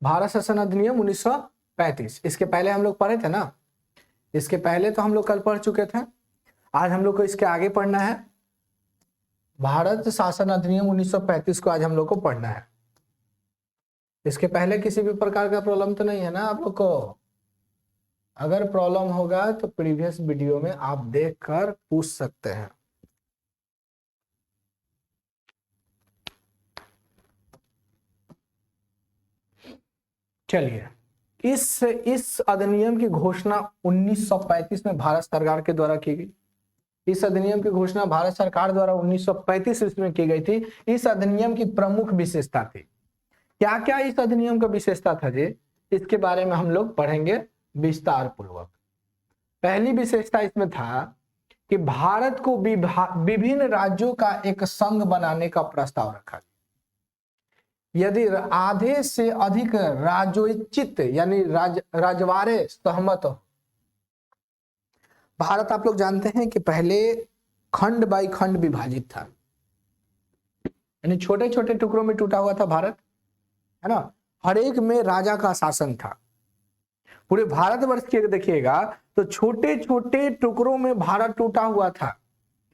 भारत शासन अधिनियम 1935, इसके पहले हम लोग पढ़े थे ना, इसके पहले तो हम लोग कल पढ़ चुके थे। आज हम लोग को इसके आगे पढ़ना है। भारत शासन अधिनियम 1935 को आज हम लोग को पढ़ना है। इसके पहले किसी भी प्रकार का प्रॉब्लम तो नहीं है ना आप लोग को? अगर प्रॉब्लम होगा तो प्रीवियस वीडियो में आप देखकर पूछ सकते हैं। चलिए, इस अधिनियम की घोषणा 1935 में भारत सरकार के द्वारा की गई। इस अधिनियम की घोषणा भारत सरकार द्वारा 1935 ईस्वी में की गई थी। इस अधिनियम की प्रमुख विशेषता थी, क्या क्या इस अधिनियम का विशेषता था जी, इसके बारे में हम लोग पढ़ेंगे विस्तार पूर्वक। पहली विशेषता इसमें था कि भारत को विभिन्न राज्यों का एक संघ बनाने का प्रस्ताव रखा। यदि आधे से अधिक राज्योचित यानी राजवाड़े सहमत हो। भारत आप लोग जानते हैं कि पहले खंड बाई खंड विभाजित था, यानी छोटे छोटे टुकड़ों में टूटा हुआ था भारत, है ना। हर एक में राजा का शासन था। पूरे भारतवर्ष के देखिएगा तो छोटे छोटे टुकड़ों में भारत टूटा हुआ था।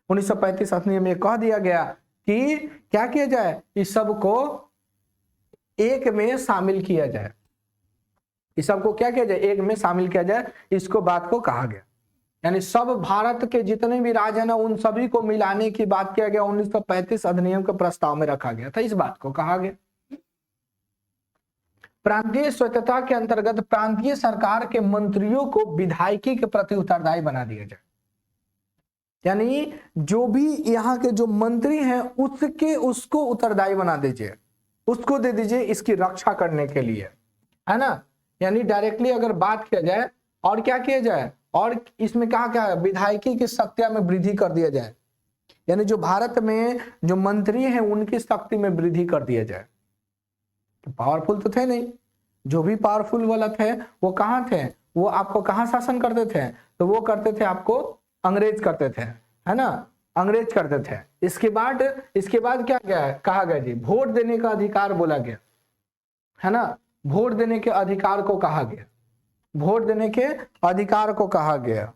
1935 अधिनियम में कह दिया गया कि क्या किया जाए, इस सब को एक में शामिल किया जाए। इस सब को क्या किया जाए, एक में शामिल किया जाए, इसको बात को कहा गया। यानी सब भारत के जितने भी राज्य है ना, उन सभी को मिलाने की बात किया गया। 1935 अधिनियम के प्रस्ताव में रखा गया था, इस बात को कहा गया। प्रांतीय स्वायत्तता के अंतर्गत प्रांतीय सरकार के मंत्रियों को विधायकी के प्रति उत्तरदायी बना दिया जाए। यानी जो भी यहाँ के जो मंत्री हैं उसको उत्तरदायी बना दीजिए, उसको दे दीजिए इसकी रक्षा करने के लिए, है ना। यानी डायरेक्टली अगर बात किया जाए और क्या किया जाए, और इसमें कहा क्या है, विधायकी की शक्तियां में वृद्धि कर दिया जाए। यानी जो भारत में जो मंत्री हैं उनकी शक्ति में वृद्धि कर दिया जाए। तो पावरफुल तो थे नहीं, जो भी पावरफुल वाला थे वो कहाँ थे, वो आपको कहाँ शासन करते थे, तो वो करते थे आपको अंग्रेज करते थे, है ना, अंग्रेज करते थे। इसके बाद क्या क्या है, कहा गया जी, वोट देने का अधिकार बोला गया, है ना। वोट देने के अधिकार को कहा गया, वोट देने के अधिकार को कहा गया।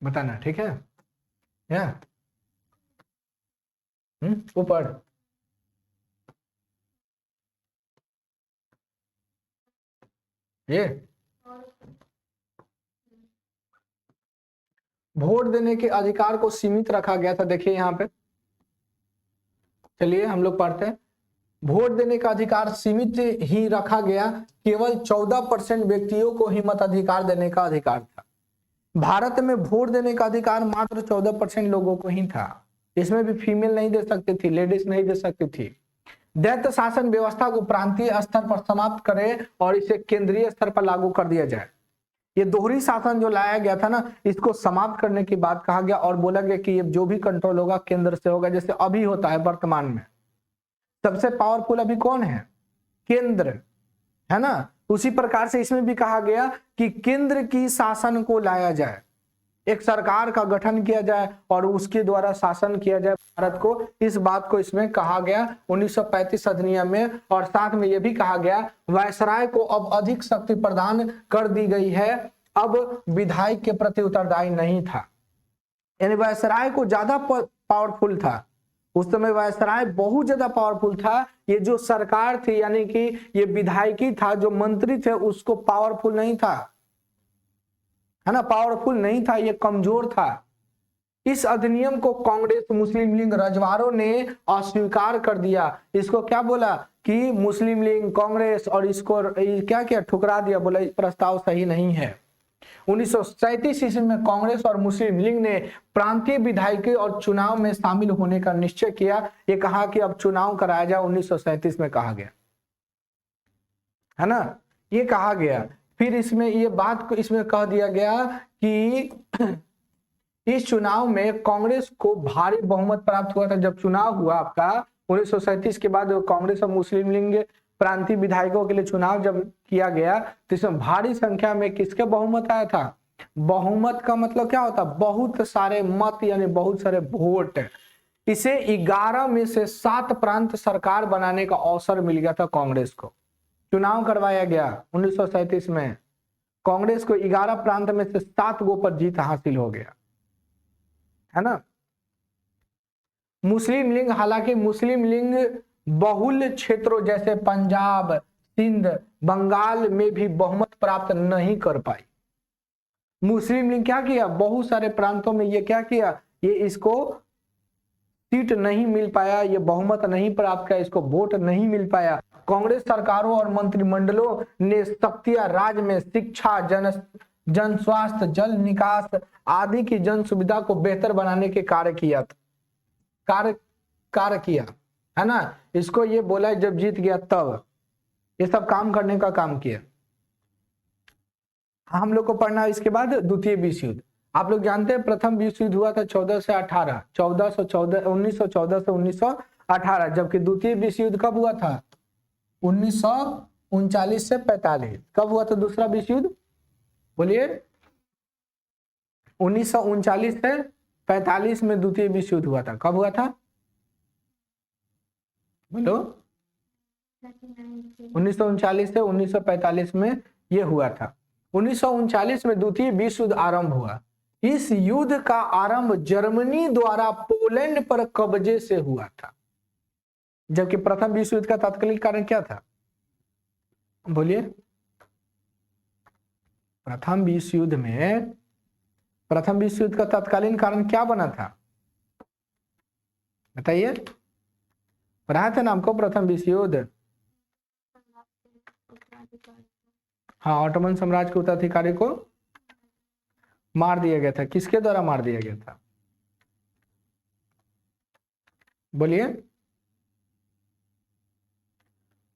बताना, ठीक है, ऊपर ये वोट देने के अधिकार को सीमित रखा गया था। देखिए यहाँ पे, चलिए हम लोग पढ़ते हैं। वोट देने का अधिकार सीमित ही रखा गया, केवल 14% व्यक्तियों को ही मताधिकार देने का अधिकार था। भारत में वोट देने का अधिकार मात्र 14% लोगों को ही था। इसमें भी फीमेल नहीं दे सकती थी, लेडीज नहीं दे सकती थी। दैत्य शासन व्यवस्था को प्रांतीय स्तर पर समाप्त करे और इसे केंद्रीय स्तर पर लागू कर दिया जाए। ये दोहरी शासन जो लाया गया था ना, इसको समाप्त करने की बात कहा गया और बोला गया कि ये जो भी कंट्रोल होगा केंद्र से होगा, जैसे अभी होता है वर्तमान में। सबसे पावरफुल अभी कौन है, केंद्र, है ना। उसी प्रकार से इसमें भी कहा गया कि केंद्र की शासन को लाया जाए, एक सरकार का गठन किया जाए और उसके द्वारा शासन किया जाए भारत को। इस बात को इसमें कहा गया 1935 अधिनियम में। और साथ में यह भी कहा गया वायसराय को अब अधिक शक्ति प्रदान कर दी गई है, अब विधायक के प्रति उत्तरदायी नहीं था। यानी वायसराय को ज्यादा पावरफुल था उस समय, वायसराय बहुत ज्यादा पावरफुल था। ये जो सरकार थी यानी कि ये विधायकी था, जो मंत्री थे उसको पावरफुल नहीं था, है ना, पावरफुल नहीं था, ये कमजोर था। इस अधिनियम को कांग्रेस, मुस्लिम लीग, रजवाड़ों ने अस्वीकार कर दिया। इसको क्या बोला कि मुस्लिम लीग, कांग्रेस और इसको क्या क्या ठुकरा दिया, बोला प्रस्ताव सही नहीं है। 1937 ईस्वी में कांग्रेस और मुस्लिम लीग ने प्रांतीय विधायकी और चुनाव में शामिल होने का निश्चय किया। ये कहा कि अब चुनाव कराया जाए, 1937 में कहा गया, है ना, ये कहा गया। फिर इसमें ये बात को इसमें कह दिया गया कि इस चुनाव में कांग्रेस को भारी बहुमत प्राप्त हुआ था। जब चुनाव हुआ आपका 1937 के बाद कांग्रेस और मुस्लिम लीग प्रांतीय विधायकों के लिए चुनाव जब किया गया तो इसमें भारी संख्या में किसके बहुमत आया था, बहुमत का मतलब क्या होता है? बहुत सारे मत यानी बहुत सारे वोट। इसे 11 में से 7 प्रांत सरकार बनाने का अवसर मिल गया था कांग्रेस को। चुनाव करवाया गया 1937 में, कांग्रेस को 11 प्रांत में से 7 गो पर जीत हासिल हो गया, है ना। मुस्लिम लीग, हालांकि मुस्लिम लीग बहुल क्षेत्रों जैसे पंजाब, सिंध, बंगाल में भी बहुमत प्राप्त नहीं कर पाई। मुस्लिम लीग क्या किया, बहुत सारे प्रांतों में ये क्या किया, ये इसको सीट नहीं मिल पाया, ये बहुमत नहीं प्राप्त किया, इसको वोट नहीं मिल पाया। कांग्रेस सरकारों और मंत्रिमंडलों ने शक्तियां राज्य में शिक्षा, जन स्वास्थ्य, जल निकास आदि की जन सुविधा को बेहतर बनाने के कार्य किया, कार्य किया, है ना। इसको ये बोला जब जीत गया तब ये सब काम करने का काम किया। हम लोग को पढ़ना है इसके बाद द्वितीय विश्व युद्ध। आप लोग जानते हैं प्रथम विश्व युद्ध हुआ था 14 से 18, 1914 से 1918, जबकि द्वितीय विश्व युद्ध कब हुआ था? 1939 से 45। कब हुआ था दूसरा विश्व युद्ध? बोलिए। 1939 से 45 में द्वितीय विश्व युद्ध हुआ था। कब हुआ था? बोलो। 1939 से 1945 में यह हुआ था। 1939 में द्वितीय विश्व युद्ध आरंभ हुआ। इस युद्ध का आरंभ जर्मनी द्वारा पोलैंड पर कब्जे से हुआ था, जबकि प्रथम विश्व युद्ध का तात्कालिक कारण क्या था? बोलिए। प्रथम विश्व युद्ध का तत्कालीन कारण क्या बना था? बताइए। पढ़ा था ना हमको प्रथम विश्व युद्ध? हाँ, ऑटोमन साम्राज्य के उत्तराधिकारी को मार दिया गया था। किसके द्वारा मार दिया गया था? बोलिए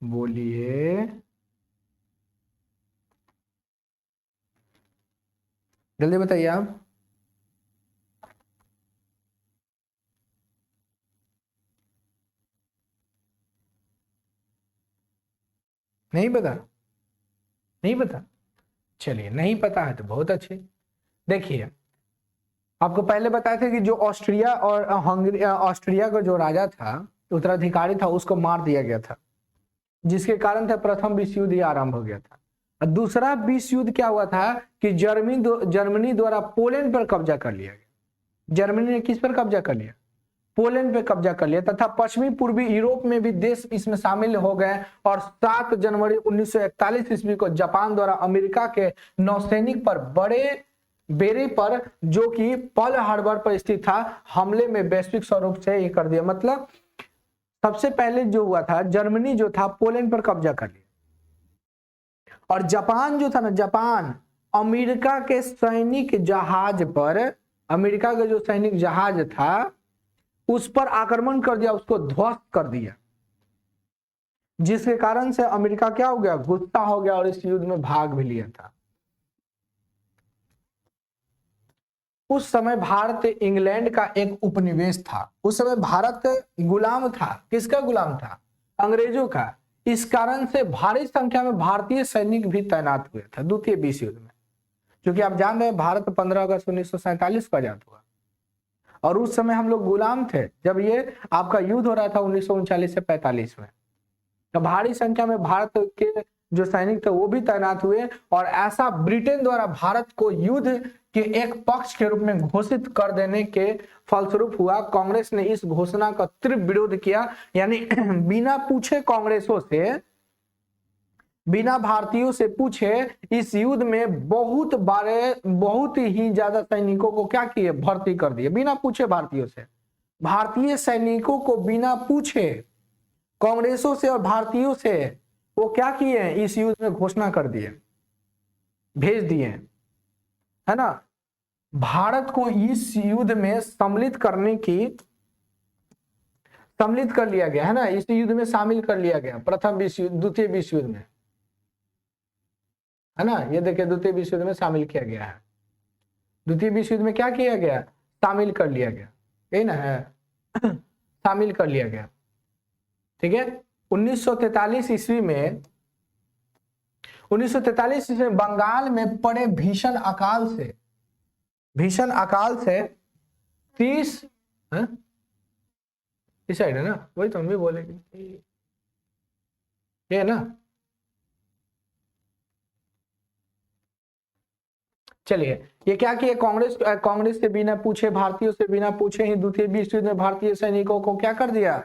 बोलिए, जल्दी बताइए आप। नहीं पता? नहीं पता? चलिए, नहीं पता है तो बहुत अच्छे। देखिए, आपको पहले बताया था कि जो ऑस्ट्रिया और हंगरी, ऑस्ट्रिया का जो राजा था, उत्तराधिकारी था, उसको मार दिया गया था, जिसके कारण था प्रथम विश्व युद्ध आरंभ हो गया था। और दूसरा विश्व युद्ध क्या हुआ था कि जर्मनी द्वारा पोलैंड पर कब्जा कर लिया गया। जर्मनी ने किस पर कब्जा कर लिया? पोलैंड पे कब्जा कर लिया, तथा पश्चिमी पूर्वी यूरोप में भी देश इसमें शामिल हो गए। और 7 जनवरी 1941 ईस्वी को जापान द्वारा अमेरिका के नौसैनिक पर बड़े बेरे पर, जो कि पर्ल हार्बर पर स्थित था, हमले में वैश्विक स्वरूप से ये कर दिया। मतलब सबसे पहले जो हुआ था, जर्मनी जो था पोलैंड पर कब्जा कर लिया, और जापान जो था ना, जापान अमेरिका के सैनिक जहाज पर, अमेरिका का जो सैनिक जहाज था उस पर आक्रमण कर दिया, उसको ध्वस्त कर दिया, जिसके कारण से अमेरिका क्या हो गया? गुस्सा हो गया और इस युद्ध में भाग भी लिया था। उस समय भारत इंग्लैंड का एक उपनिवेश था। उस समय भारत गुलाम था। किसका गुलाम था? अंग्रेजों का। इस कारण से भारी संख्या में भारतीय सैनिक भी तैनात हुए थे द्वितीय विश्व युद्ध में, क्योंकि आप जान रहे हैं भारत 15 अगस्त 1947 को आजाद हुआ, और उस समय हम लोग गुलाम थे जब ये आपका युद्ध हो रहा था 1939 से 45 में। तो भारी संख्या में भारत के जो सैनिक थे वो भी तैनात हुए, और ऐसा ब्रिटेन द्वारा भारत को युद्ध के एक पक्ष के रूप में घोषित कर देने के फलस्वरूप हुआ। कांग्रेस ने इस घोषणा का तीव्र विरोध किया, यानी बिना पूछे कांग्रेसों से, बिना भारतीयों से पूछे इस युद्ध में बहुत ही ज्यादा सैनिकों को क्या किए? भर्ती कर दिए, बिना पूछे भारतीयों से। भारतीय सैनिकों को बिना पूछे कांग्रेसों से और भारतीयों से वो क्या किए? इस युद्ध में घोषणा कर दिए, भेज दिए, है ना। भारत को इस युद्ध में सम्मिलित कर लिया गया, है ना। इस युद्ध में शामिल कर लिया गया प्रथम विश्व युद्ध, द्वितीय विश्व युद्ध में, है ना। ये देखिए, द्वितीय विश्व युद्ध में शामिल किया गया है। द्वितीय विश्व युद्ध में क्या किया गया? शामिल कर लिया गया, यही ना है। शामिल कर लिया गया, ठीक है। 1943 ईस्वी में 1943 में बंगाल में पड़े भीषण अकाल से 30 इस साइड है ना, वही तो हम भी बोलेंगे, ये है ना। चलिए, ये क्या किया, कांग्रेस से बिना पूछे, भारतीयों से बिना पूछे ही द्वितीय विश्व युद्ध में भारतीय सैनिकों को क्या कर दिया,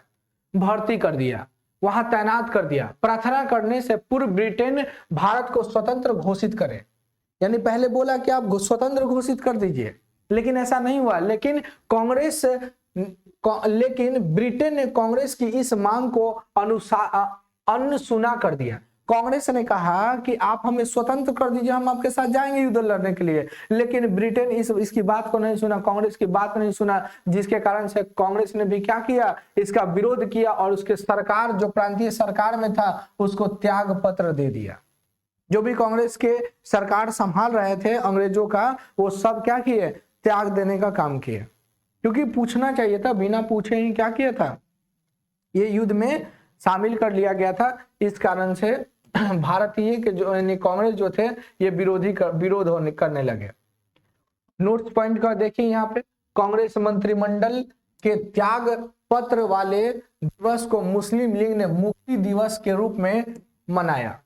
भर्ती कर दिया, वहां तैनात कर दिया। प्रार्थना करने से पूर्व ब्रिटेन भारत को स्वतंत्र घोषित करे, यानी पहले बोला कि आप स्वतंत्र घोषित कर दीजिए, लेकिन ऐसा नहीं हुआ। लेकिन ब्रिटेन ने कांग्रेस की इस मांग को अनसुना कर दिया। कांग्रेस ने कहा कि आप हमें स्वतंत्र कर दीजिए, हम आपके साथ जाएंगे युद्ध लड़ने के लिए, लेकिन ब्रिटेन इसकी बात को नहीं सुना, कांग्रेस की बात नहीं सुना, जिसके कारण से कांग्रेस ने भी क्या किया, इसका विरोध किया और उसके सरकार, जो प्रांतीय सरकार में था, उसको त्याग पत्र दे दिया। जो भी कांग्रेस के सरकार संभाल रहे थे अंग्रेजों का, वो सब क्या किए, त्याग देने का काम किए, क्योंकि पूछना चाहिए था, बिना पूछे ही क्या किया था, ये युद्ध में शामिल कर लिया गया था। इस कारण से भारतीय के जो कांग्रेस जो थे, ये विरोध करने लगे। नोट्स पॉइंट का देखिए यहाँ पे, कांग्रेस मंत्रिमंडल के त्याग पत्र वाले दिवस को मुस्लिम लीग ने मुक्ति दिवस के रूप में मनाया।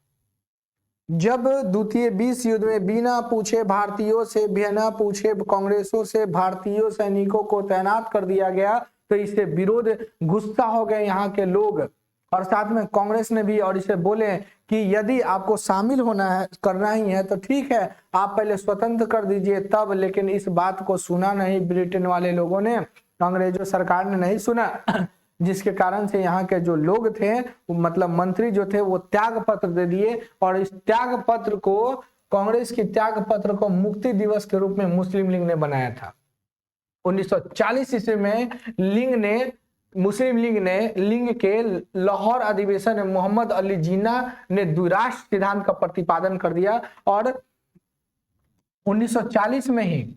जब द्वितीय विश्व युद्ध में बिना पूछे भारतीयों से, बिना पूछे कांग्रेसों से भारतीयों सैनिकों को तैनात कर दिया गया, तो इससे विरोध, गुस्सा हो गए यहाँ के लोग, और साथ में कांग्रेस ने भी और इसे बोले कि यदि आपको शामिल होना है, करना ही है, तो ठीक है, आप पहले स्वतंत्र कर दीजिए तब। लेकिन इस बात को सुना नहीं ब्रिटेन वाले लोगों ने, अंग्रेजों सरकार ने नहीं सुना, जिसके कारण से यहाँ के जो लोग थे, मतलब मंत्री जो थे, वो त्याग पत्र दे दिए। और इस त्याग पत्र को, कांग्रेस की त्याग पत्र को मुक्ति दिवस के रूप में मुस्लिम लीग ने बनाया था। 1940 ईस्वी में मुस्लिम लीग ने लीग के लाहौर अधिवेशन में मोहम्मद अली जिन्ना ने द्विराष्ट्र सिद्धांत का प्रतिपादन कर दिया, और 1940 में ही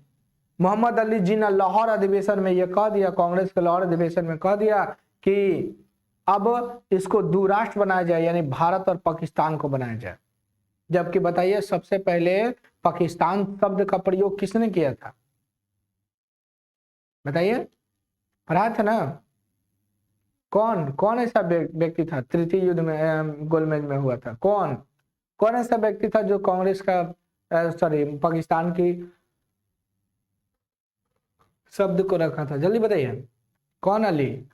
मोहम्मद अली जिन्ना लाहौर अधिवेशन में यह कह दिया, कांग्रेस के लाहौर अधिवेशन में कह दिया कि अब इसको दो राष्ट्र बनाया जाए, यानी भारत और पाकिस्तान को बनाया जाए। जबकि बताइए, सबसे पहले पाकिस्तान शब्द का प्रयोग किसने किया था, बताइए, पढ़ा था ना, कौन ऐसा व्यक्ति था, तृतीय युद्ध में गोलमेज में हुआ था, कौन ऐसा व्यक्ति था जो कांग्रेस का पाकिस्तान की शब्द को रखा था, जल्दी बताइए, कौन? अली,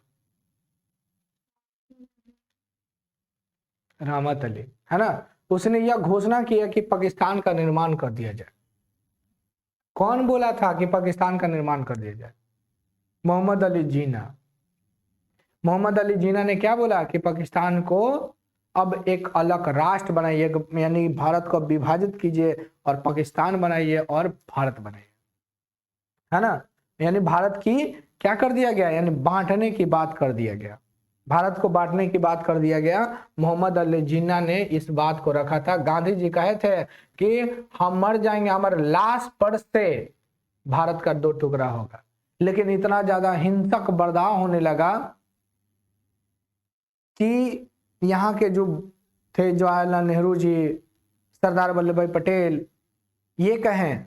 रहमत अली, है ना। उसने यह घोषणा किया कि पाकिस्तान का निर्माण कर दिया जाए। कौन बोला था कि पाकिस्तान का निर्माण कर दिया जाए? मोहम्मद अली जिन्ना। मोहम्मद अली जिन्ना ने क्या बोला कि पाकिस्तान को अब एक अलग राष्ट्र बनाइए, यानी भारत को विभाजित कीजिए और पाकिस्तान बनाइए और भारत बनाइए, है ना। यानी भारत की क्या कर दिया गया, यानी बांटने की बात कर दिया गया, भारत को बांटने की बात कर दिया गया। मोहम्मद अली जिन्ना ने इस बात को रखा था। गांधी जी कहे थे कि हम मर जाएंगे, हमारे लाश पर से भारत का दो टुकड़ा होगा। लेकिन इतना ज्यादा हिंसक बर्ताव होने लगा कि यहाँ के जो थे जवाहरलाल नेहरू जी, सरदार वल्लभ भाई पटेल, ये कहें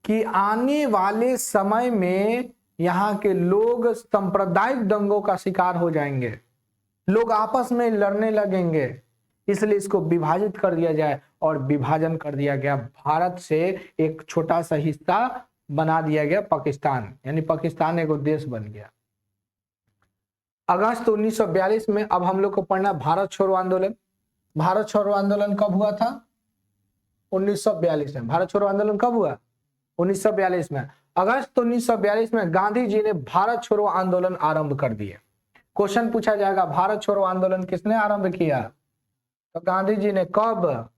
कि आने वाले समय में यहाँ के लोग सांप्रदायिक दंगों का शिकार हो जाएंगे, लोग आपस में लड़ने लगेंगे, इसलिए इसको विभाजित कर दिया जाए। और विभाजन कर दिया गया, भारत से एक छोटा सा हिस्सा बना दिया गया पाकिस्तान, यानी पाकिस्तान एक देश बन गया। अगस्त 1942 में, अब हम लोग को पढ़ना भारत छोड़ो आंदोलन। भारत छोड़ो आंदोलन कब हुआ था? 1942 में। भारत छोड़ो आंदोलन कब हुआ? 1942 में। अगस्त 1942 में गांधी जी ने भारत छोड़ो आंदोलन आरंभ कर दिए। क्वेश्चन पूछा जाएगा, भारत छोड़ो आंदोलन किसने आरंभ किया? तो गांधी जी ने। कब?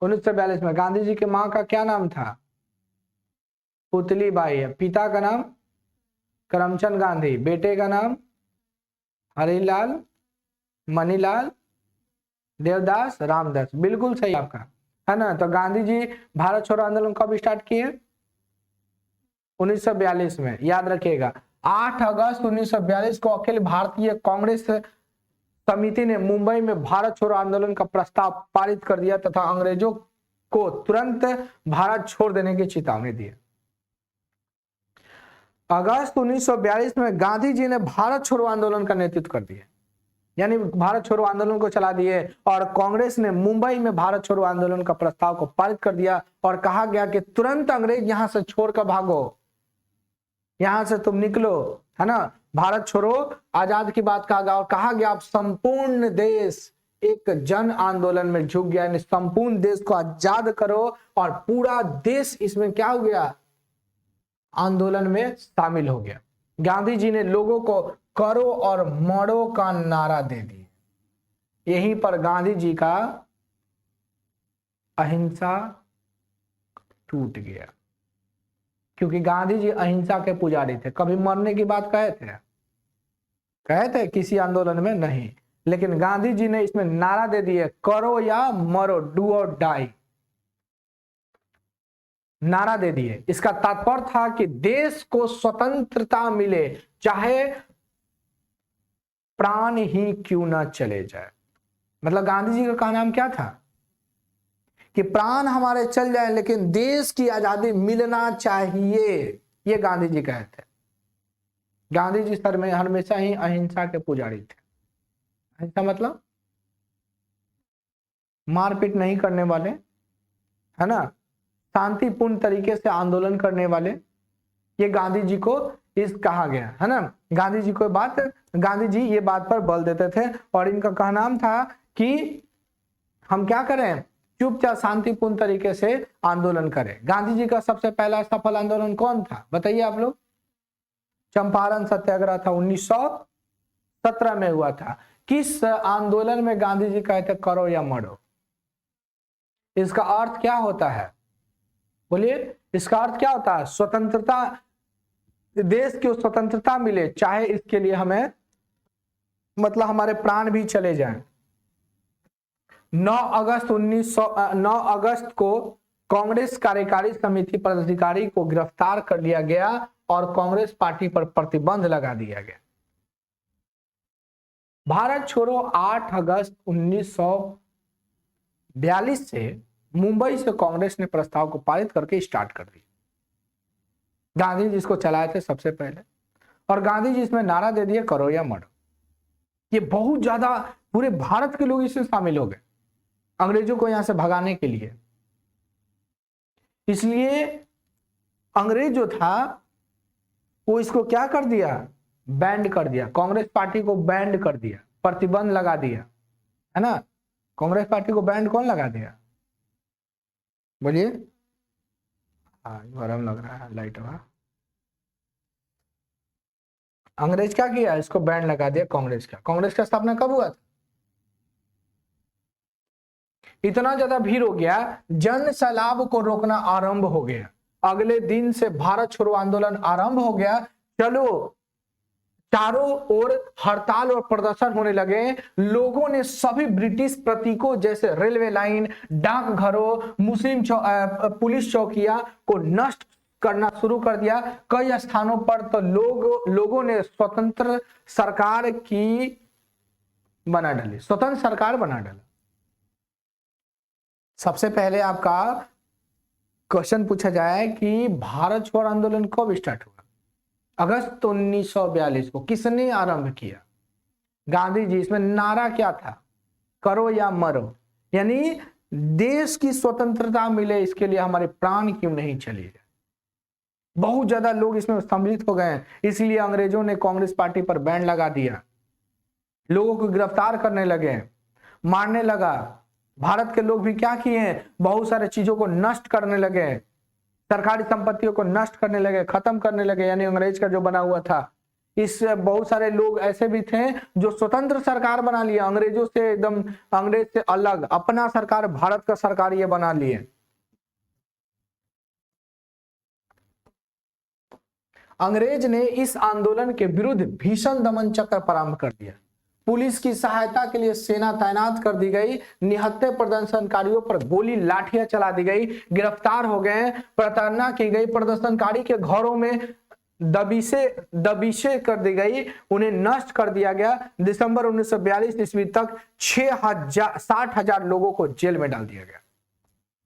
1942 में। गांधी जी के मां का क्या नाम था? पुतली बाई। पिता का नाम करमचंद गांधी, बेटे का नाम हरिलाल, मनीलाल, देवदास, रामदास। बिल्कुल सही आपका, है ना। तो गांधी जी भारत छोड़ो आंदोलन कब स्टार्ट किए? 1942 में। याद रखिएगा, 8 अगस्त 1942 को अखिल भारतीय कांग्रेस समिति ने मुंबई में भारत छोड़ो आंदोलन का प्रस्ताव पारित कर दिया तथा अंग्रेजों को तुरंत भारत छोड़ देने की चेतावनी दी। अगस्त 1942 में गांधी जी ने भारत छोड़ो आंदोलन का नेतृत्व कर दिया, यानी भारत छोड़ो आंदोलन को चला दिए, और कांग्रेस ने मुंबई में भारत छोड़ो आंदोलन का प्रस्ताव को पारित कर दिया और कहा गया कि तुरंत अंग्रेज यहां से छोड़कर भागो, यहां से तुम निकलो, है ना। भारत छोड़ो आजाद की बात कहा गया और कहा गया अब संपूर्ण देश एक जन आंदोलन में झुक गया, यानी संपूर्ण देश को आजाद करो, और पूरा देश इसमें क्या हो गया, आंदोलन में शामिल हो गया। गांधी जी ने लोगों को करो और मरो का नारा दे दिया। यहीं पर गांधी जी का अहिंसा टूट गया, क्योंकि गांधी जी अहिंसा के पुजारी थे। कभी मरने की बात कहे थे किसी आंदोलन में? नहीं। लेकिन गांधी जी ने इसमें नारा दे दिए, करो या मरो, डू और डाई, नारा दे दिए। इसका तात्पर्य था कि देश को स्वतंत्रता मिले, चाहे प्राण ही क्यों ना चले जाए। मतलब गांधी जी का कहना क्या था कि प्राण हमारे चल जाए लेकिन देश की आजादी मिलना चाहिए, ये गांधी जी कहते। गांधी जी सर में हमेशा ही अहिंसा के पुजारी थे। अहिंसा मतलब मारपीट नहीं करने वाले, है ना, शांतिपूर्ण तरीके से आंदोलन करने वाले, ये गांधी जी को इस कहा गया, है ना। गांधी जी ये बात पर बल देते थे और इनका कहना था कि हम क्या करें, चुपचाप शांतिपूर्ण तरीके से आंदोलन करें। गांधी जी का सबसे पहला सफल आंदोलन कौन था बताइए आप लोग? चंपारण सत्याग्रह था, 1917 में हुआ था। किस आंदोलन में गांधी जी कहते करो या मरो? इसका अर्थ क्या होता है बोलिए? इसका अर्थ क्या होता है? स्वतंत्रता, देश की स्वतंत्रता मिले, चाहे इसके लिए हमें मतलब हमारे प्राण भी चले जाएं। 9 अगस्त को कांग्रेस कार्यकारी समिति पदाधिकारी को गिरफ्तार कर लिया गया और कांग्रेस पार्टी पर प्रतिबंध लगा दिया गया। भारत छोड़ो 8 अगस्त 1942 से मुंबई से कांग्रेस ने प्रस्ताव को पारित करके स्टार्ट कर दिया। गांधी जी इसको चलाए थे सबसे पहले, और गांधी जी इसमें नारा दे दिए करो या मरो। ये बहुत ज्यादा पूरे भारत के लोग इसमें शामिल हो गए अंग्रेजों को यहां से भगाने के लिए। इसलिए अंग्रेज जो था वो इसको क्या कर दिया, बैंड कर दिया, कांग्रेस पार्टी को बैंड कर दिया, प्रतिबंध लगा दिया, है ना। कांग्रेस पार्टी को बैंड कौन लगा दिया बोलिए? हाँ गरम लग रहा है लाइट हुआ। अंग्रेज क्या किया, इसको बैंड लगा दिया कांग्रेस का। कांग्रेस का स्थापना कब हुआ था? इतना ज्यादा भीड़ हो गया, जन सैलाब को रोकना आरंभ हो गया। अगले दिन से भारत छोड़ो आंदोलन आरंभ हो गया। चलो चारों ओर हड़ताल और प्रदर्शन होने लगे। लोगों ने सभी ब्रिटिश प्रतीकों जैसे रेलवे लाइन, डाकघरों, मुस्लिम पुलिस चौकियां को नष्ट करना शुरू कर दिया। कई स्थानों पर तो लोगों ने स्वतंत्र सरकार बना डाली। सबसे पहले आपका क्वेश्चन पूछा जाए कि भारत छोड़ो आंदोलन कब स्टार्ट हुआ? अगस्त 1942 को। किसने आरंभ किया? गांधी जी। इसमें नारा क्या था? करो या मरो, यानी देश की स्वतंत्रता मिले इसके लिए हमारे प्राण क्यों नहीं चले जाए। बहुत ज्यादा लोग इसमें सम्मिलित हो गए, इसलिए अंग्रेजों ने कांग्रेस पार्टी पर बैन लगा दिया, लोगों को गिरफ्तार करने लगे, मारने लगा। भारत के लोग भी क्या किए, बहुत सारे चीजों को नष्ट करने लगे, सरकारी संपत्तियों को नष्ट करने लगे, खत्म करने लगे, यानी अंग्रेज का जो बना हुआ था। इस बहुत सारे लोग ऐसे भी थे जो स्वतंत्र सरकार बना लिए, अंग्रेजों से एकदम, अंग्रेज से अलग अपना सरकार, भारत का सरकार ये बना लिए। अंग्रेज ने इस आंदोलन के विरुद्ध भीषण दमन चक्र प्रारंभ कर दिया। पुलिस की सहायता के लिए सेना तैनात कर दी गई। निहत्थे प्रदर्शनकारियों पर गोली लाठियां चला दी गई, गिरफ्तार हो गए, प्रताड़ना की गई। प्रदर्शनकारी के घरों में दबिशे कर दी गई, उन्हें नष्ट कर दिया गया। दिसंबर 1942 ईस्वी तक 60,000 लोगों को जेल में डाल दिया गया।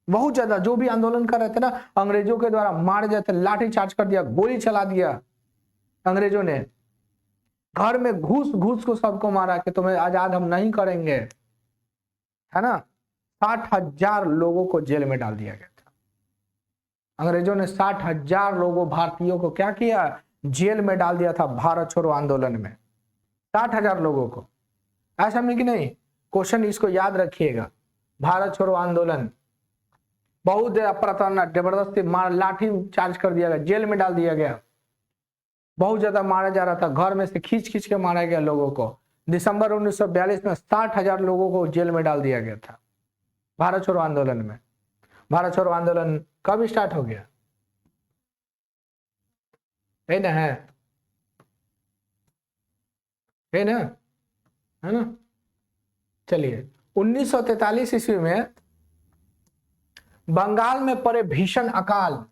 बहुत ज्यादा जो भी आंदोलन कर रहे थे ना, अंग्रेजों के द्वारा मार जाते, लाठी चार्ज कर दिया, गोली चला दिया अंग्रेजों ने। घर में घुस घुस को सबको मारा कि तुम्हें आजाद हम नहीं करेंगे, है ना। 60,000 लोगों को जेल में डाल दिया गया था। अंग्रेजों ने 60,000 लोगों भारतीयों को क्या किया, जेल में डाल दिया था भारत छोड़ो आंदोलन में। 60,000 लोगों को, ऐसा नहीं कि नहीं। क्वेश्चन इसको याद रखिएगा, भारत छोड़ो आंदोलन बहुत प्रताड़ना, जबरदस्ती मार, लाठी चार्ज कर दिया गया, जेल में डाल दिया गया, बहुत ज्यादा मारा जा रहा था, घर में से खींच खींच के मारा गया लोगों को। दिसंबर 1942 में 60,000 लोगों को जेल में डाल दिया गया था भारत छोड़ो आंदोलन में। भारत छोड़ो आंदोलन कब स्टार्ट हो गया, है ना, है ना, है ना। चलिए 1943 ईस्वी में बंगाल में पड़े भीषण अकाल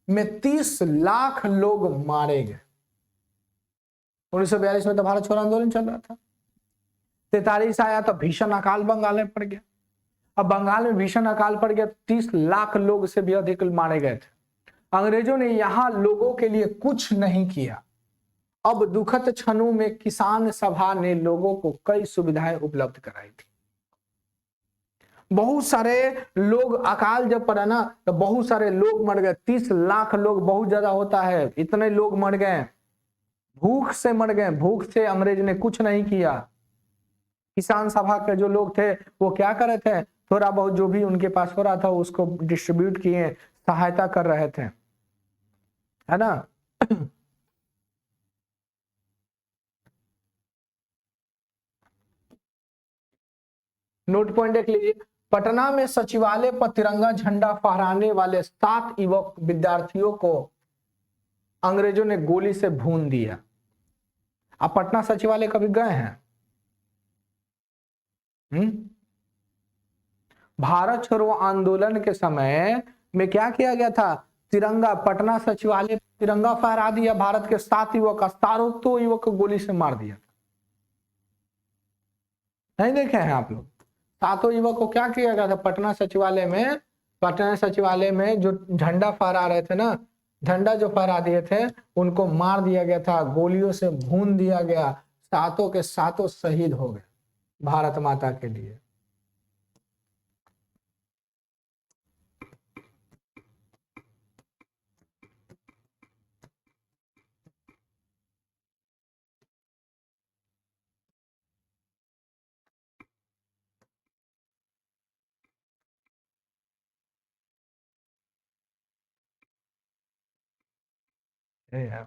में 30 लाख लोग मारे गए। 1942 में तो भारत छोड़ो आंदोलन चल रहा था, 43 आया तो भीषण अकाल बंगाल में पड़ गया। अब बंगाल में भीषण अकाल पड़ गया, 30 लाख लोग से भी अधिक मारे गए थे। अंग्रेजों ने यहां लोगों के लिए कुछ नहीं किया। अब दुखद क्षणों में किसान सभा ने लोगों को कई सुविधाएं उपलब्ध कराई थी। बहुत सारे लोग, अकाल जब पड़ा ना तो बहुत सारे लोग मर गए। 30 लाख लोग बहुत ज्यादा होता है, इतने लोग मर गए, भूख से मर गए। भूख से अंग्रेज ने कुछ नहीं किया। किसान सभा के जो लोग थे वो क्या कर रहे थे, थोड़ा बहुत जो भी उनके पास हो रहा था उसको डिस्ट्रीब्यूट किए, सहायता कर रहे थे, है ना। नोट पॉइंट देख लीजिए, पटना में सचिवालय पर तिरंगा झंडा फहराने वाले 7 युवक विद्यार्थियों को अंग्रेजों ने गोली से भून दिया। आप पटना सचिवालय कभी गए हैं? भारत छोड़ो आंदोलन के समय में क्या किया गया था, तिरंगा, पटना सचिवालय तिरंगा फहरा दिया। भारत के 7 युवक, सारों तो युवक को गोली से मार दिया। नहीं देखे हैं आप लोग? 7 युवक को क्या किया गया था पटना सचिवालय में? पटना सचिवालय में जो झंडा फहरा रहे थे ना, झंडा जो फहरा दिए थे उनको मार दिया गया था, गोलियों से भून दिया गया। 7 के 7 शहीद हो गए भारत माता के लिए।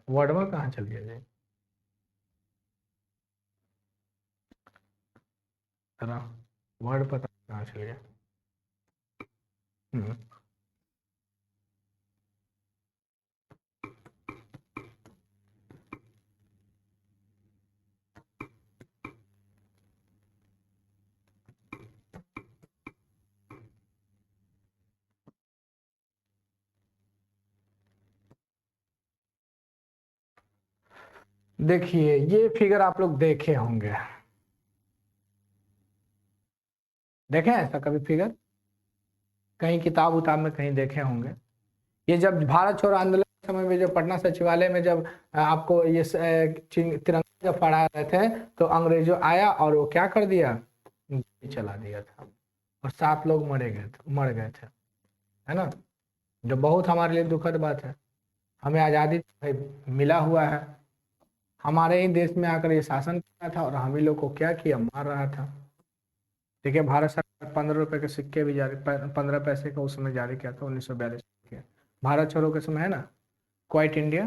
वर्ड में कहाँ चल गया जी? वर्ड पता कहाँ चल गया? देखिए ये फिगर आप लोग देखे होंगे, देखे ऐसा कभी फिगर? कहीं किताब उताब में कहीं देखे होंगे। ये जब भारत छोड़ो आंदोलन के समय में, जब पटना सचिवालय में जब आपको ये तिरंगा जब फहरा रहे थे तो अंग्रेजों आया और वो क्या कर दिया, चला दिया था और 7 लोग मर गए थे, है ना। जो बहुत हमारे लिए दुखद बात है। हमें आज़ादी मिला हुआ है, हमारे ही देश में आकर ये शासन कर रहा था और हम ही लोग को क्या किया, मार रहा था। देखिए भारत सरकार 15 रुपए के सिक्के भी जारी, 15 पैसे का उसमें जारी किया था 1942 के, भारत छोड़ो के समय, है ना। क्वाइट इंडिया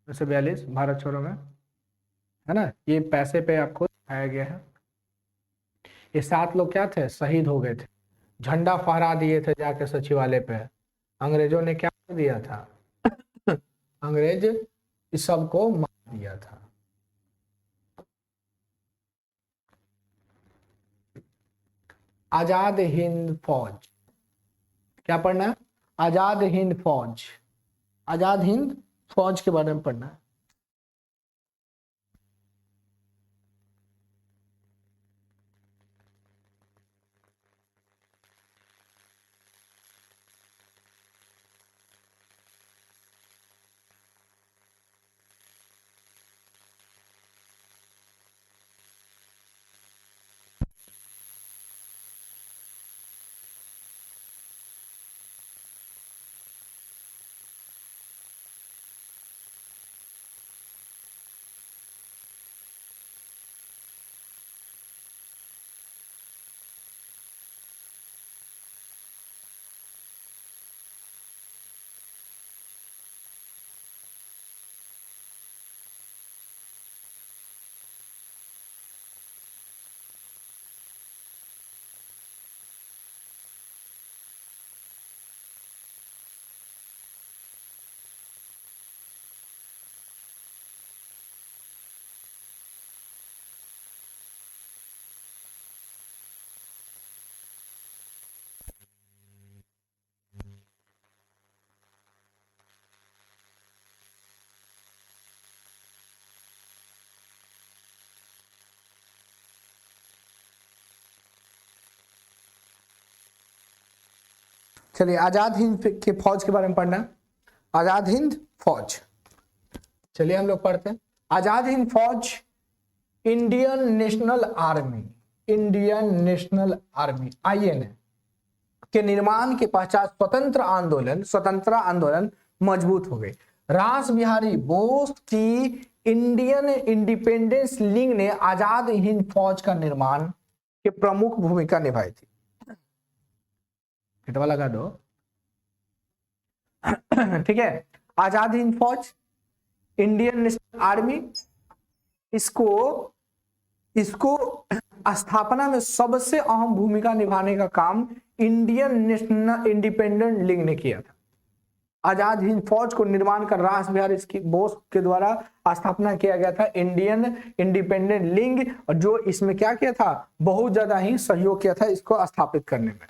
1942 भारत छोड़ो में, है ना। ये पैसे पे आपको दिखाया गया है। ये 7 लोग क्या थे, शहीद हो गए थे, झंडा फहरा दिए थे जाके सचिवालय पे। अंग्रेजों ने क्या कर दिया था, अंग्रेज इस सबको मार दिया था। आजाद हिंद फौज, क्या पढ़ना है, आजाद हिंद फौज, आजाद हिंद फौज के बारे में पढ़ना है। चलिए आजाद हिंद के फौज के बारे में पढ़ना है। आजाद हिंद फौज, चलिए हम लोग पढ़ते हैं। आजाद हिंद फौज Indian national army, Indian national army INA के निर्माण के पश्चात स्वतंत्र आंदोलन मजबूत हो गई। रास बिहारी बोस की इंडियन इंडिपेंडेंस लीग ने आजाद हिंद फौज का निर्माण के प्रमुख भूमिका निभाई थी। हिटवा लगा दो। ठीक है, आजाद हिंद फौज इंडियन नेशनल आर्मी, इसको स्थापना में सबसे अहम भूमिका निभाने का काम इंडियन नेशनल इंडिपेंडेंट लीग ने किया था। आजाद हिंद फौज को निर्माण कर रास बिहारी बोस के द्वारा स्थापना किया गया था इंडियन इंडिपेंडेंट लीग, और जो इसमें क्या किया था, बहुत ज्यादा ही सहयोग किया था इसको स्थापित करने में।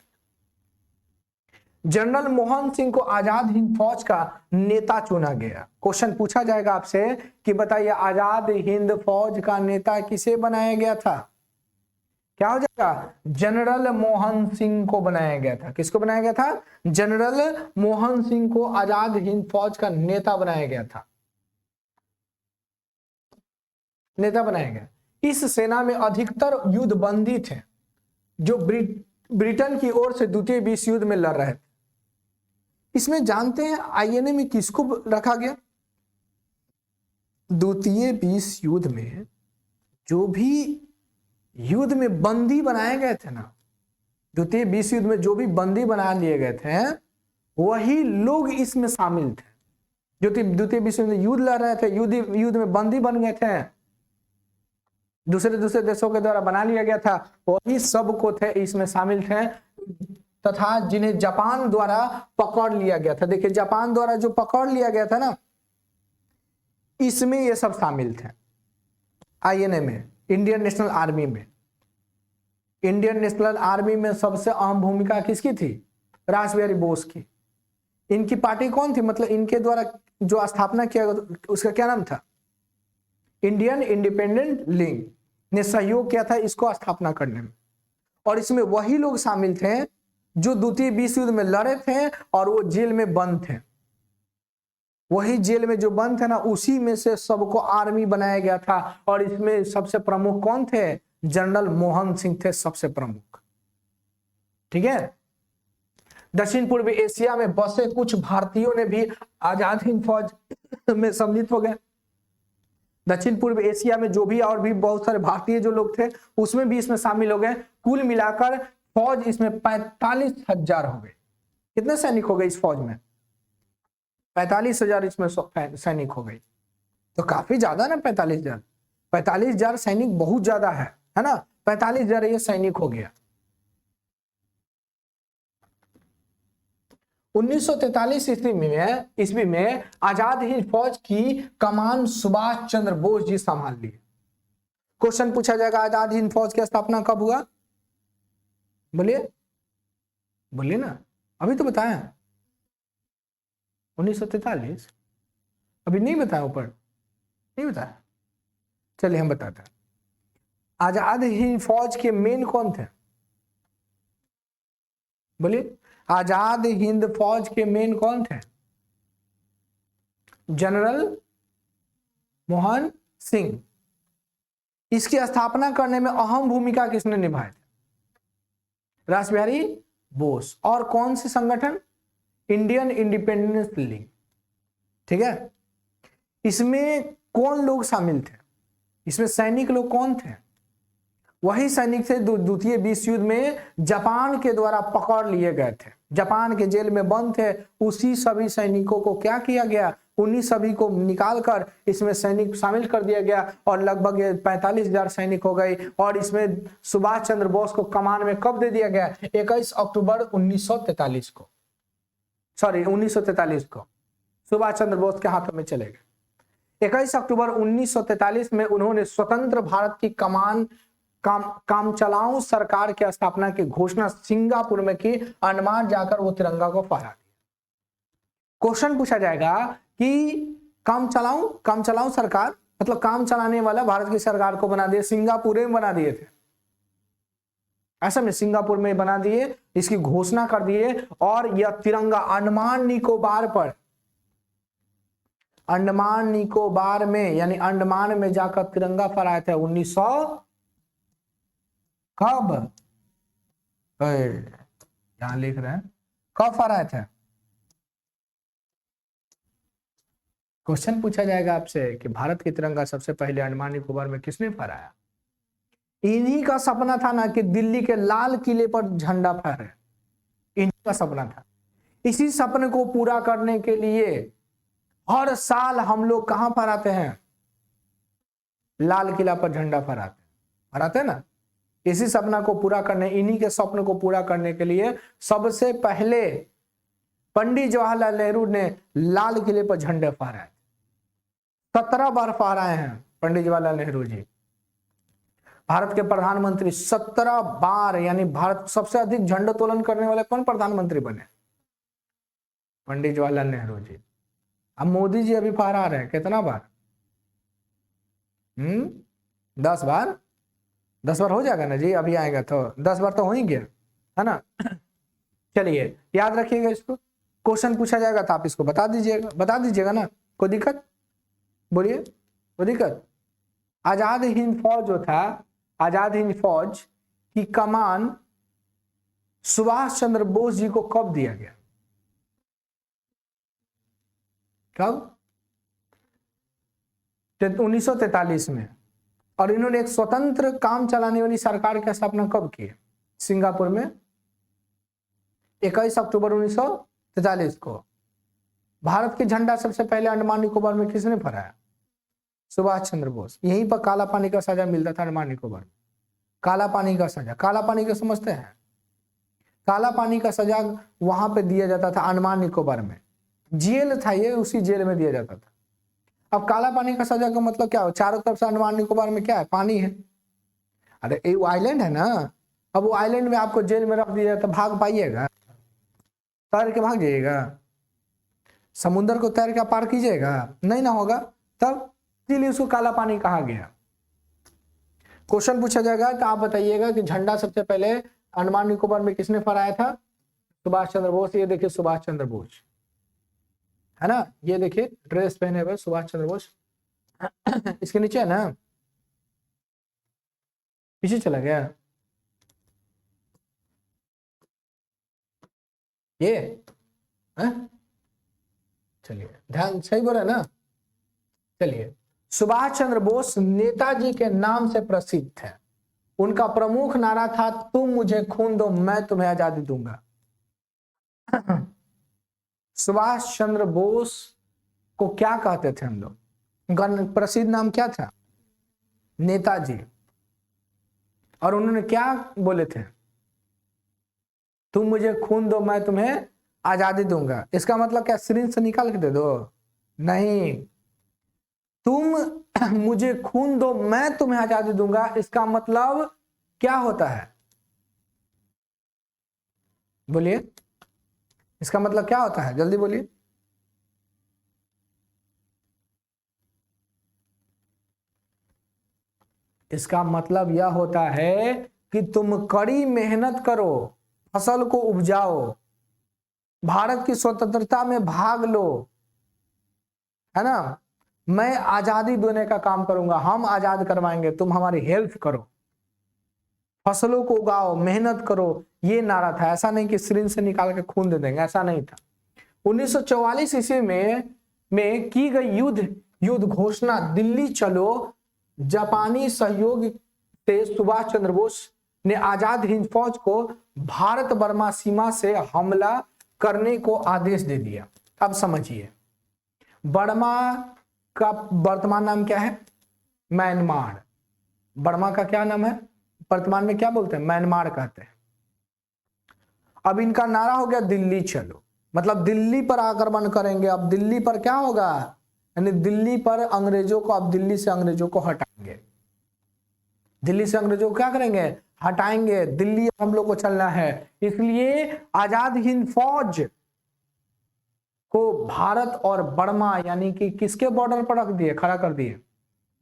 जनरल मोहन सिंह को आजाद हिंद फौज का नेता चुना गया। क्वेश्चन पूछा जाएगा आपसे कि बताइए आजाद हिंद फौज का नेता किसे बनाया गया था? क्या हो जाएगा? जनरल मोहन सिंह को बनाया गया था। किसको बनाया गया था? जनरल मोहन सिंह को आजाद हिंद फौज का नेता बनाया गया था, नेता बनाया गया। इस सेना में अधिकतर युद्ध बंदी थे जो ब्रिटेन की ओर से द्वितीय विश्व युद्ध में लड़ रहे थे। इसमें जानते हैं INA में किसको रखा गया? द्वितीय विश्व युद्ध में जो भी युद्ध में बंदी बनाए गए थे ना, द्वितीय विश्व युद्ध में जो भी बंदी बना लिए गए थे वही लोग इसमें शामिल थे। जो द्वितीय विश्व युद्ध में युद्ध लड़ रहे थे, युद्ध में बंदी बन गए थे, दूसरे देशों के द्वारा बना लिया गया था, वही सब को थे इसमें शामिल थे, तथा जिन्हें जापान द्वारा पकड़ लिया गया था। देखिए जापान द्वारा जो पकड़ लिया गया था ना, इसमें ये सब शामिल थे। INA में, इंडियन नेशनल आर्मी में, इंडियन नेशनल आर्मी में सबसे अहम भूमिका किसकी थी? रास बिहारी बोस की। इनकी पार्टी कौन थी, मतलब इनके द्वारा जो स्थापना किया उसका क्या नाम था? इंडियन इंडिपेंडेंट लीग ने सहयोग किया था इसको स्थापना करने में, और इसमें वही लोग शामिल थे जो द्वितीय विश्व युद्ध में लड़े थे और वो जेल में बंद थे। वही जेल में जो बंद थे ना, उसी में से सबको आर्मी बनाया गया था, और इसमें सबसे प्रमुख कौन थे? जनरल मोहन सिंह थे सबसे प्रमुख। ठीक है, दक्षिण पूर्व एशिया में बसे कुछ भारतीयों ने भी आजाद हिंद फौज में सम्मिलित हो गए। दक्षिण पूर्व एशिया में जो भी और भी बहुत सारे भारतीय जो लोग थे उसमें भी इसमें शामिल हो गए। कुल मिलाकर फौज इसमें 45,000 हो गए। कितने सैनिक हो गए इस फौज में? 45,000 इसमें सैनिक हो गए। तो काफी ज्यादा ना 45,000। 45,000 सैनिक बहुत ज्यादा है ना। 45,000 ये सैनिक हो गया। 1943 ईस्वी में आजाद हिंद फौज की कमान सुभाष चंद्र बोस जी संभाल ली। क्वेश्चन पूछा जाएगा आजाद हिंद फौज की स्थापना कब हुआ? बोलिए बोलिए ना, अभी तो बताया 1943। अभी नहीं बताया, ऊपर नहीं बताया, चलिए हम बताते हैं। आजाद हिंद फौज के मेन कौन थे? बोलिए, आजाद हिंद फौज के मेन कौन थे? जनरल मोहन सिंह। इसकी स्थापना करने में अहम भूमिका किसने निभाई थी? रास बिहारी बोस। और कौन से संगठन? Indian independence league. ठीक है, इसमें कौन लोग शामिल थे? इसमें सैनिक लोग कौन थे? वही सैनिक थे द्वितीय विश्व युद्ध में जापान के द्वारा पकड़ लिए गए थे, जापान के जेल में बंद थे। उसी सभी सैनिकों को क्या किया गया? उन्हीं सभी को निकालकर इसमें सैनिक शामिल कर दिया गया और लगभग 45,000 सैनिक हो गए। और इसमें सुभाष चंद्र बोस को कमान में कब दे दिया गया? 21 अक्टूबर 1943 को, सॉरी 1943 को सुभाष चंद्र बोस के हाथों में चले गए। 21 अक्टूबर 1943 में उन्होंने स्वतंत्र भारत की कमान काम चलाऊ सरकार की स्थापना की घोषणा सिंगापुर में की। अंडमान जाकर वो तिरंगा को फहरा दिया। क्वेश्चन पूछा जाएगा कि काम चलाऊ सरकार मतलब काम चलाने वाला भारत की सरकार को बना दिया, सिंगापुर में बना दिए थे, ऐसा में सिंगापुर में बना दिए, इसकी घोषणा कर दिए। और यह तिरंगा अंडमान निकोबार में यानी अंडमान में जाकर तिरंगा फहराया था 1900 कब? यहां लिख रहे हैं कब फहराया था। क्वेश्चन पूछा जाएगा आपसे कि भारत की तिरंगा सबसे पहले अंडमान निकोबार में किसने फहराया? इन्हीं का सपना था ना कि दिल्ली के लाल किले पर झंडा फहरे, इन्हीं का सपना था। इसी सपने को पूरा करने के लिए हर साल हम लोग कहां फहराते हैं? लाल किला पर झंडा फहराते हैं ना। इसी सपना को पूरा करने, इन्हीं के स्वप्न को पूरा करने के लिए सबसे पहले पंडित जवाहरलाल नेहरू ने लाल किले पर झंडे फहराए। 17 बार फहराए हैं पंडित जवाहरलाल नेहरू जी, भारत के प्रधानमंत्री। 17 बार, यानी भारत सबसे अधिक झंडोत्तोलन करने वाले कौन प्रधानमंत्री बने? पंडित जवाहरलाल नेहरू जी। अब मोदी जी अभी फहरा रहे हैं कितना बार? 10 बार। 10 बार हो जाएगा ना जी, अभी आएगा तो 10 बार तो हो ही गया है ना। चलिए याद रखिएगा इसको, क्वेश्चन पूछा जाएगा तो आप इसको बता दीजिएगा ना, कोई दिक्कत? बोलिए, कोई दिक्कत? आजाद हिंद फौज जो था, आजाद हिंद फौज की कमान सुभाष चंद्र बोस जी को कब दिया गया? कब? 1943 में। और इन्होंने एक स्वतंत्र काम चलाने वाली सरकार की स्थापना कब की? सिंगापुर में 21 अक्टूबर 1943 को। भारत के झंडा सबसे पहले अंडमान निकोबार में किसने फहराया? सुभाष चंद्र बोस। यहीं पर काला पानी का सजा मिलता था अंडमान निकोबार। काला पानी का सजा, काला पानी का समझते हैं? काला पानी का सजा वहां पे दिया जाता था अंडमान निकोबार में, जेल था ये, उसी जेल में दिया जाता था। अब काला पानी का सजा का मतलब क्या हो? चारों तरफ से अंडमान निकोबार में क्या है? पानी है। अरे ये वो आइलैंड है ना, अब वो आइलैंड में आपको जेल में रख दिया तो भाग पाइएगा? तैर के भाग जाइएगा? समुद्र को तैर के पार कीजिएगा? नहीं ना होगा। तब इसलिए उसको काला पानी कहा गया। क्वेश्चन पूछा जाएगा तो आप बताइएगा कि झंडा सबसे पहले अंडमान निकोबार में किसने फहराया था? सुभाष चंद्र बोस। ये देखिए सुभाष चंद्र बोस है ना, ये देखिए ड्रेस पहने हुए सुभाष चंद्र बोस। इसके नीचे है ना, पीछे चला गया ये है? चलिए ध्यान, सही बोल रहे ना। चलिए, सुभाष चंद्र बोस नेताजी के नाम से प्रसिद्ध थे। उनका प्रमुख नारा था, तुम मुझे खून दो मैं तुम्हें आजादी दूंगा। सुभाष चंद्र बोस को क्या कहते थे हम लोग? उनका प्रसिद्ध नाम क्या था? नेताजी। और उन्होंने क्या बोले थे? तुम मुझे खून दो मैं तुम्हें आजादी दूंगा। इसका मतलब क्या सिरिंज से निकाल के दे दो? नहीं, तुम मुझे खून दो मैं तुम्हें आजादी दूंगा, इसका मतलब क्या होता है? बोलिए, इसका मतलब क्या होता है? जल्दी बोलिए। इसका मतलब यह होता है कि तुम कड़ी मेहनत करो, फसल को उपजाओ, भारत की स्वतंत्रता में भाग लो, है ना। मैं आजादी देने का काम करूंगा, हम आजाद करवाएंगे, तुम हमारी हेल्प करो, फसलों को उगाओ, मेहनत करो, ये नारा था। ऐसा नहीं कि सिरिंज से निकाल के खून दे देंगे, ऐसा नहीं था। 1944 ईस्वी में की गई युद्ध घोषणा, दिल्ली चलो, जापानी सहयोग से सुभाष चंद्र बोस ने आजाद हिंद फौज को भारत बर्मा सीमा से हमला करने को आदेश दे दिया। अब समझिए, बर्मा का वर्तमान नाम क्या है? म्यांमार। बर्मा का क्या नाम है? वर्तमान में क्या बोलते हैं? म्यांमार कहते हैं। अब इनका नारा हो गया दिल्ली चलो, मतलब दिल्ली पर आक्रमण करेंगे। अब दिल्ली पर क्या होगा? यानी दिल्ली पर अंग्रेजों को, अब दिल्ली से अंग्रेजों को हटाएंगे, दिल्ली से अंग्रेजों को क्या करेंगे? हटाएंगे। दिल्ली हम लोग को चलना है। इसलिए आजाद हिंद फौज को भारत और बर्मा यानी कि किसके बॉर्डर पर रख दिए, खड़ा कर दिए?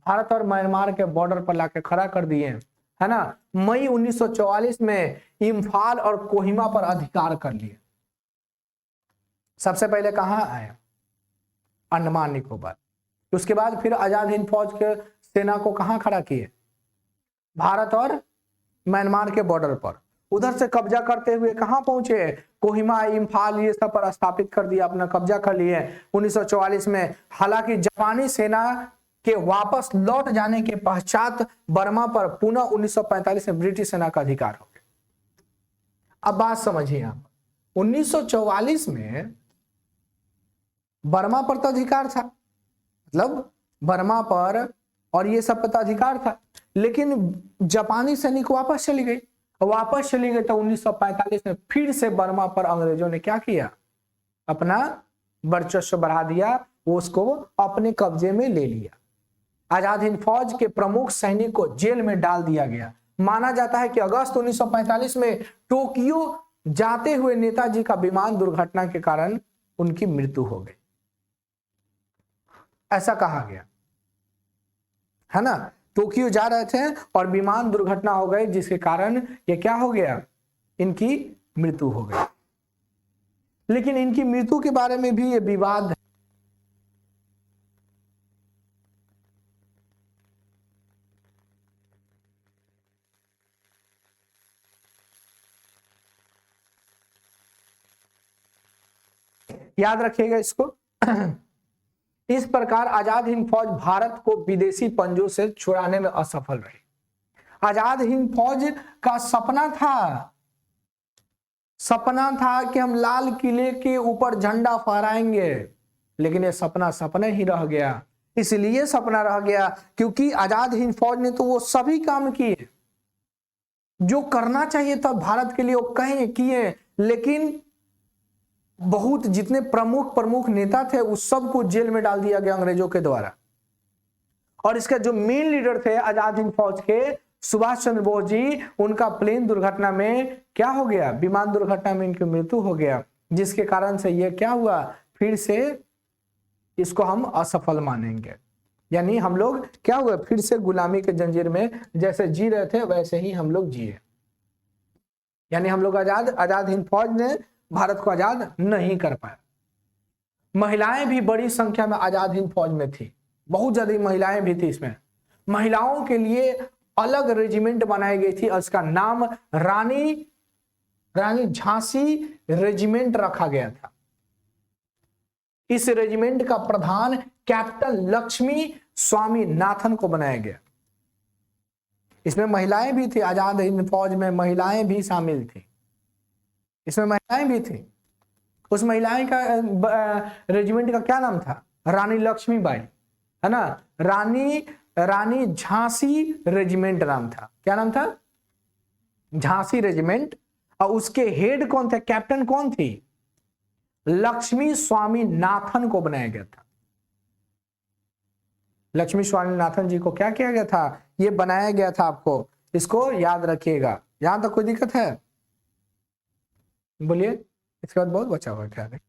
भारत और म्यांमार के बॉर्डर पर लाके खड़ा कर दिए, है ना। मई 1944 में इम्फाल और कोहिमा पर अधिकार कर लिए। सबसे पहले कहां आए? अंडमान निकोबार। उसके बाद फिर आजाद हिंद फौज के सेना को कहां खड़ा किए? भारत और म्यांमार के बॉर्डर पर। उधर से कब्जा करते हुए कहां पहुंचे? कोहिमा, इम्फाल, ये सब पर स्थापित कर दिया, अपना कब्जा कर लिए 1944 में। हालांकि जापानी सेना के वापस लौट जाने के पश्चात बर्मा पर पुनः 1945 में ब्रिटिश सेना का अधिकार हो गया। अब बात समझिए आप, 1944 में बर्मा पर तो अधिकार था, मतलब बर्मा पर और ये सब पर अधिकार था, लेकिन जापानी सैनिक वापस चली गई। तो 1945 में फिर से बर्मा पर अंग्रेजों ने क्या किया? अपना वर्चस्व बढ़ा दिया, वो उसको अपने कब्जे में ले लिया। आजाद हिंद फौज के प्रमुख सैनिक को जेल में डाल दिया गया। माना जाता है कि अगस्त 1945 में टोक्यो जाते हुए नेताजी का विमान दुर्घटना के कारण उनकी मृत्यु हो गई, ऐसा कहा गया, है ना। टोक्यो जा रहे थे और विमान दुर्घटना हो गई, जिसके कारण ये क्या हो गया? इनकी मृत्यु हो गई। लेकिन इनकी मृत्यु के बारे में भी ये विवाद है। याद रखिएगा इसको। इस प्रकार आजाद हिंद फौज भारत को विदेशी पंजों से छुड़ाने में असफल रही। आजाद हिंद फौज का सपना था कि हम लाल किले के ऊपर झंडा फहराएंगे, लेकिन ये सपना ही रह गया। इसलिए सपना रह गया क्योंकि आजाद हिंद फौज ने तो वो सभी काम किए जो करना चाहिए था भारत के लिए, वो कहीं किए, लेकिन बहुत जितने प्रमुख नेता थे उस सबको जेल में डाल दिया गया अंग्रेजों के द्वारा। और इसके जो मेन लीडर थे आजाद हिंद फौज के, सुभाष चंद्र बोस जी, उनका प्लेन दुर्घटना में क्या हो गया? विमान दुर्घटना में इनकी मृत्यु हो गया, जिसके कारण से ये क्या हुआ? फिर से इसको हम असफल मानेंगे। यानी हम लोग क्या हुआ? फिर से गुलामी के जंजीर में जैसे जी रहे थे वैसे ही हम लोग जिए। यानी हम लोग आजाद हिंद फौज ने भारत को आजाद नहीं कर पाया। महिलाएं भी बड़ी संख्या में आजाद हिंद फौज में थी, बहुत ज्यादा महिलाएं भी थी इसमें। महिलाओं के लिए अलग रेजिमेंट बनाई गई थी, उसका नाम रानी झांसी रेजिमेंट रखा गया था। इस रेजिमेंट का प्रधान कैप्टन लक्ष्मी स्वामीनाथन को बनाया गया। इसमें महिलाएं भी थी, आजाद हिंद फौज में महिलाएं भी शामिल थी, इसमें महिलाएं भी थी। उस महिलाएं का रेजिमेंट का क्या नाम था? रानी लक्ष्मीबाई, है ना। रानी झांसी रेजिमेंट नाम था। क्या नाम था? झांसी रेजिमेंट। और उसके हेड कौन थे? कैप्टन कौन थी? लक्ष्मी स्वामीनाथन को बनाया गया था। लक्ष्मी स्वामीनाथन जी को क्या किया गया था? ये बनाया गया था। आपको इसको याद रखिएगा। यहां तक कोई दिक्कत है? बोलिए। इसके बाद बहुत बचा हुआ है।